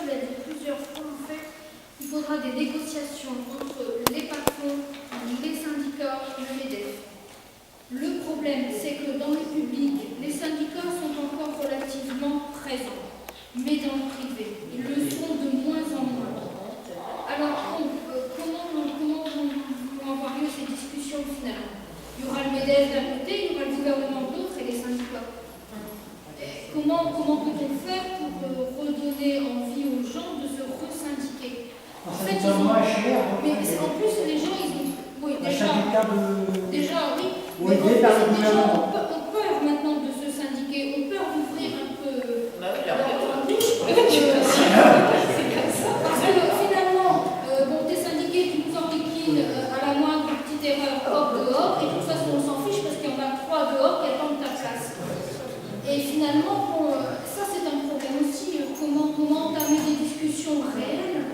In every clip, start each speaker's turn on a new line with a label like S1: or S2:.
S1: tu l'as dit plusieurs fois, en fait, il faudra des négociations entre les patrons, les syndicats et le MEDEF. Le problème, c'est que dans le public, les syndicats sont encore relativement présents, mais dans le privé, ils le sont de moins en moins. Alors, comment vont avoir lieu ces discussions finalement? Il y aura le MEDEF d'un côté, il y aura le gouvernement de l'autre et les syndicats. Comment peut-on faire pour redonner envie aux gens de se resyndiquer? En fait, ils ont... Mais en plus, les gens, ils ont... Oui, déjà, oui. Mais en plus, les gens ont peur maintenant de se syndiquer, ont peur d'ouvrir un peu leur bouche. Parce que finalement, t'es syndiqué, tu nous enriquines à la moindre petite erreur, hop, dehors, et de toute façon, on s'en fiche parce qu'il y en a 3 dehors qui attendent ta place. Et finalement, ça c'est un problème aussi, comment entamer des discussions réelles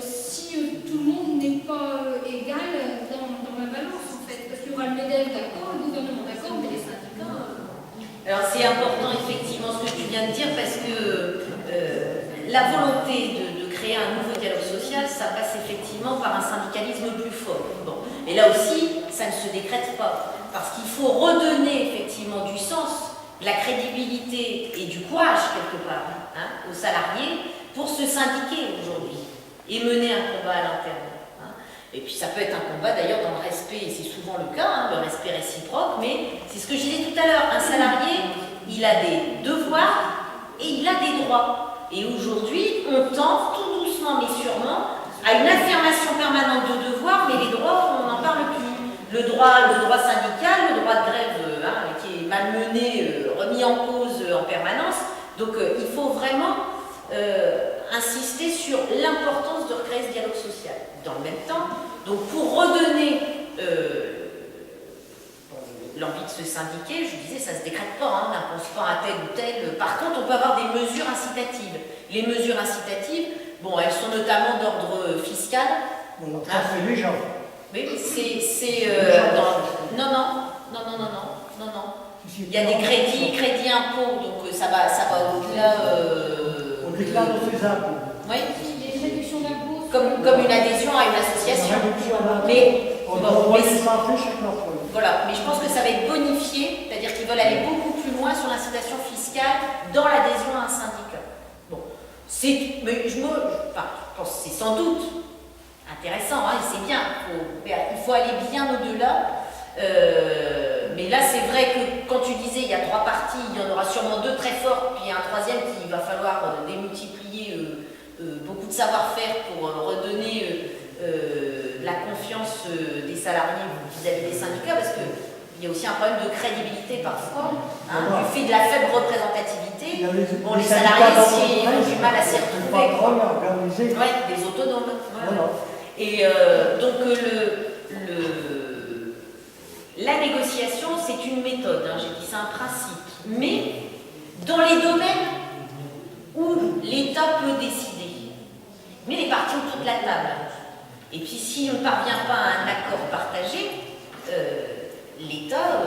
S1: si tout le monde n'est pas égal dans la balance en fait. Parce qu'il y aura le MEDEF d'accord, le gouvernement d'accord, mais les syndicats...
S2: Alors c'est important effectivement ce que tu viens de dire parce que la volonté de créer un nouveau dialogue social, ça passe effectivement par un syndicalisme plus fort. Bon. Et là aussi, ça ne se décrète pas parce qu'il faut redonner effectivement du sens, de la crédibilité et du courage quelque part aux salariés pour se syndiquer aujourd'hui et mener un combat à l'interne. Et puis ça peut être un combat d'ailleurs dans le respect, et c'est souvent le cas, le respect réciproque, mais c'est ce que je disais tout à l'heure, un salarié, il a des devoirs et il a des droits. Et aujourd'hui, on tend tout doucement mais sûrement à une affirmation permanente de devoirs, mais les droits, on n'en parle plus. Le droit syndical, le droit de grève qui est malmené, remis en cause en permanence. Donc il faut vraiment insister sur l'importance de recréer ce dialogue social. Dans le même temps, donc pour redonner l'envie de se syndiquer, je disais, ça ne se décrète pas, on n'impose pas à tel ou tel. Par contre, on peut avoir des mesures incitatives. Les mesures incitatives, bon, elles sont notamment d'ordre fiscal.
S3: On a fait les gens.
S2: Oui, c'est non. Il y a des crédits impôts, donc ça va au-delà.
S3: On déclare ses impôts.
S2: Oui.
S1: Les réductions d'impôts.
S2: Comme une adhésion à une association. Mais voilà, mais je pense que ça va être bonifié, c'est-à-dire qu'ils veulent aller beaucoup plus loin sur l'incitation fiscale dans l'adhésion à un syndicat. Bon, mais je pense que c'est sans doute intéressant, et c'est bien, il faut aller bien au-delà. Mais là, c'est vrai que quand tu disais il y a 3 parties, il y en aura sûrement 2 très fortes, puis un troisième qui va falloir démultiplier beaucoup de savoir-faire pour redonner la confiance des salariés vis-à-vis des syndicats, parce qu'il y a aussi un problème de crédibilité parfois, du fait de la faible représentativité. Bon, les salariés ont du mal à s'y retrouver. Ouais, des autonomes. Voilà. Et donc la négociation, c'est une méthode, j'ai dit c'est un principe, mais dans les domaines où l'État peut décider. Mais les parties ont toute la table. Et puis si on ne parvient pas à un accord partagé, l'État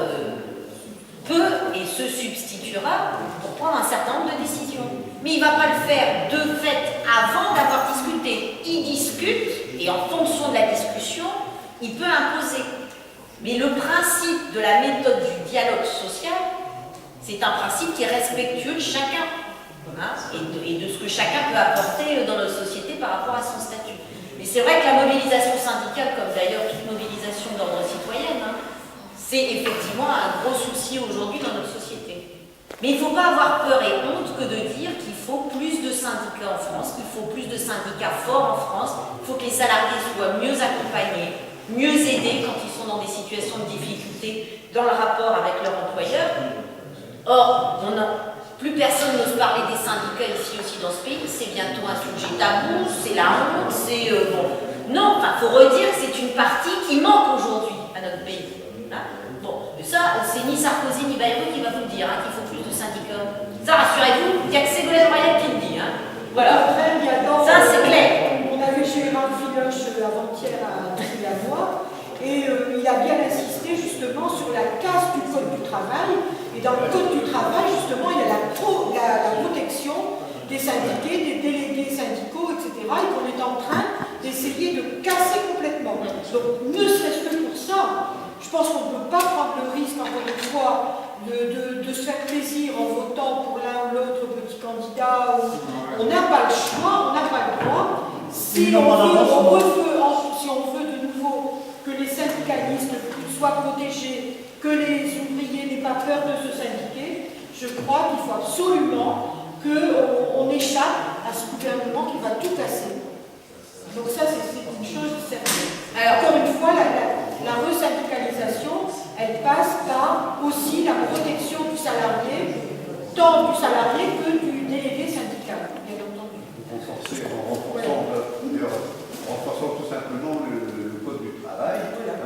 S2: peut et se substituera pour prendre un certain nombre de décisions. Mais il ne va pas le faire de fait avant d'avoir discuté. Il discute et en fonction de la discussion, il peut imposer. Mais le principe de la méthode du dialogue social, c'est un principe qui est respectueux de chacun et de ce que chacun peut apporter dans notre société par rapport à son statut. Mais c'est vrai que la mobilisation syndicale, comme d'ailleurs toute mobilisation d'ordre citoyenne, c'est effectivement un gros souci aujourd'hui dans notre société. Mais il ne faut pas avoir peur et honte que de dire qu'il faut plus de syndicats en France, qu'il faut plus de syndicats forts en France, il faut que les salariés soient mieux accompagnés, mieux aidés quand ils sont dans des situations de difficulté dans le rapport avec leur employeur. Or, plus personne n'ose parler des syndicats ici aussi dans ce pays, c'est bientôt un sujet tabou, c'est la honte, c'est bon. Non, il faut redire que c'est une partie qui manque aujourd'hui à notre pays. Bon, ça, c'est ni Sarkozy ni Bayrou qui va vous dire qu'il faut plus de syndicats. Ça, rassurez-vous, il n'y a que Ségolène Royal qui le dit. Voilà. Ça, c'est clair.
S4: On avait Gérard Filoche avant-hier à la voix, et il a bien insisté justement sur la casse du Code du travail. Et dans le Code du travail, justement, il y a la protection des syndiqués, des délégués syndicaux Donc, ne serait-ce que pour ça, je pense qu'on ne peut pas prendre le risque, encore une fois, de se faire plaisir en votant pour l'un ou l'autre petit candidat. On n'a pas le choix, on n'a pas le droit. Si on veut de nouveau que les syndicalistes soient protégés, que les ouvriers n'aient pas peur de se syndiquer, je crois qu'il faut absolument qu'on échappe à ce gouvernement qui va tout casser. Donc ça, c'est une chose certaine. Alors, encore une fois, la resyndicalisation, elle passe par aussi la protection du salarié, tant du salarié que du délégué syndical, bien entendu.
S5: En renforçant tout simplement